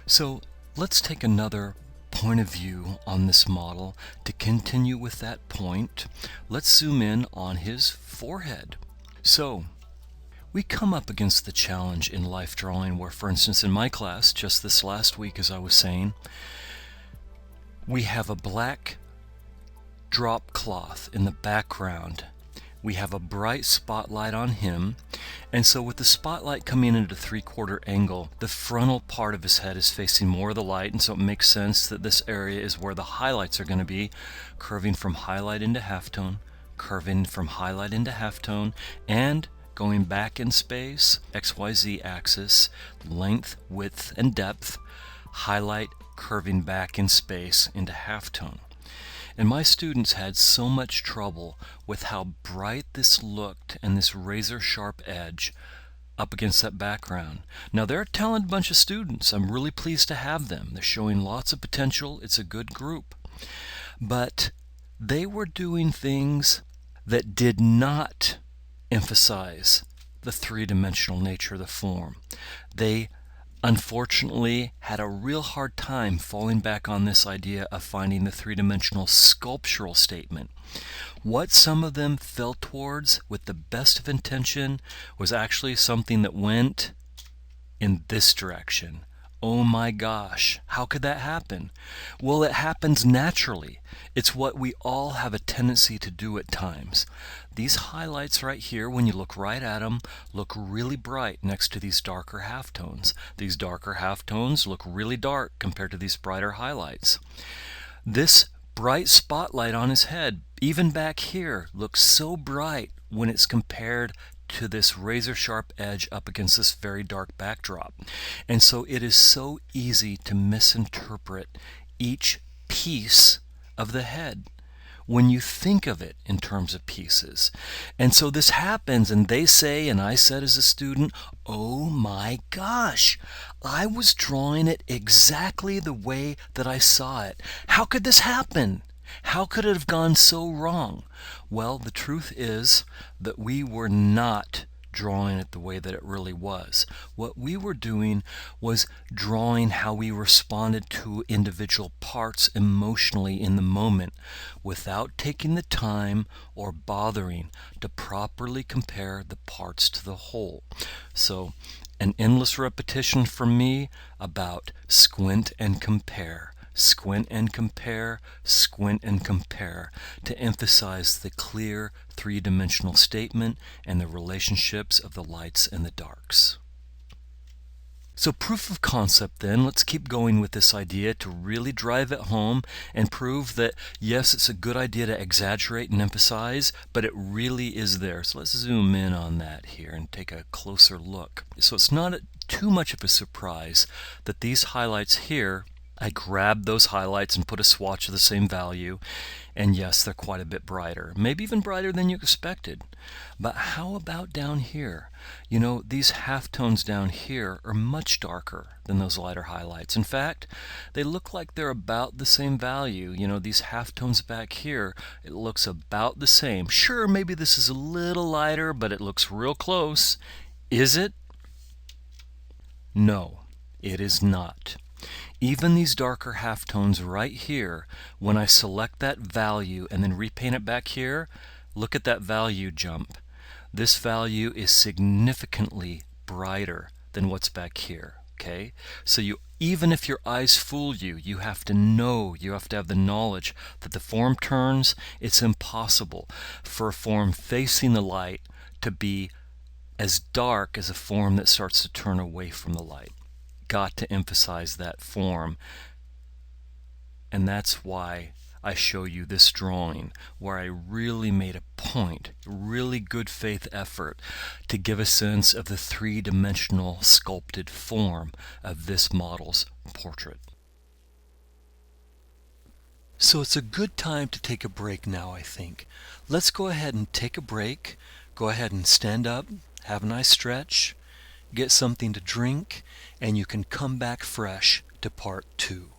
So let's take another point of view on this model to continue with that point. Let's zoom in on his forehead. So we come up against the challenge in life drawing where, for instance, in my class, just this last week, as I was saying, we have a black drop cloth in the background. We have a bright spotlight on him, and so with the spotlight coming in at a 3/4 angle, the frontal part of his head is facing more of the light, and so it makes sense that this area is where the highlights are going to be, curving from highlight into halftone, curving from highlight into halftone, and going back in space, XYZ axis, length, width, and depth, highlight curving back in space into halftone. And my students had so much trouble with how bright this looked and this razor sharp edge up against that background. Now they're a talented bunch of students. I'm really pleased to have them. They're showing lots of potential. It's a good group. But they were doing things that did not emphasize the three-dimensional nature of the form. They unfortunately had a real hard time falling back on this idea of finding the three-dimensional sculptural statement. What some of them fell towards with the best of intention was actually something that went in this direction. Oh my gosh, how could that happen? Well, it happens naturally. It's what we all have a tendency to do at times. These highlights right here, when you look right at them, look really bright next to these darker halftones. These darker halftones look really dark compared to these brighter highlights. This bright spotlight on his head, even back here, looks so bright when it's compared to this razor sharp edge up against this very dark backdrop. And so it is so easy to misinterpret each piece of the head when you think of it in terms of pieces. And so this happens, and they say, and I said as a student, oh my gosh, I was drawing it exactly the way that I saw it. How could this happen? How could it have gone so wrong? Well, the truth is that we were not drawing it the way that it really was. What we were doing was drawing how we responded to individual parts emotionally in the moment without taking the time or bothering to properly compare the parts to the whole. So, an endless repetition from me about squint and compare. Squint and compare, squint and compare, to emphasize the clear three-dimensional statement and the relationships of the lights and the darks. So proof of concept then, let's keep going with this idea to really drive it home and prove that yes, it's a good idea to exaggerate and emphasize, but it really is there. So let's zoom in on that here and take a closer look. So it's not too much of a surprise that these highlights here, I grabbed those highlights and put a swatch of the same value, and yes, they're quite a bit brighter, maybe even brighter than you expected. But how about down here? You know, these halftones down here are much darker than those lighter highlights. In fact, they look like they're about the same value. You know, these halftones back here, it looks about the same. Sure, maybe this is a little lighter, but it looks real close. Is it? No, it is not. Even these darker halftones right here, when I select that value and then repaint it back here, look at that value jump. This value is significantly brighter than what's back here. Okay? So even if your eyes fool you, you have to know, you have to have the knowledge that the form turns. It's impossible for a form facing the light to be as dark as a form that starts to turn away from the light. Got to emphasize that form, and that's why I show you this drawing where I really made a point, really good faith effort to give a sense of the three-dimensional sculpted form of this model's portrait. So it's a good time to take a break now, I think. Let's go ahead and take a break. Go ahead and stand up, have a nice stretch, get something to drink, and you can come back fresh to part 2.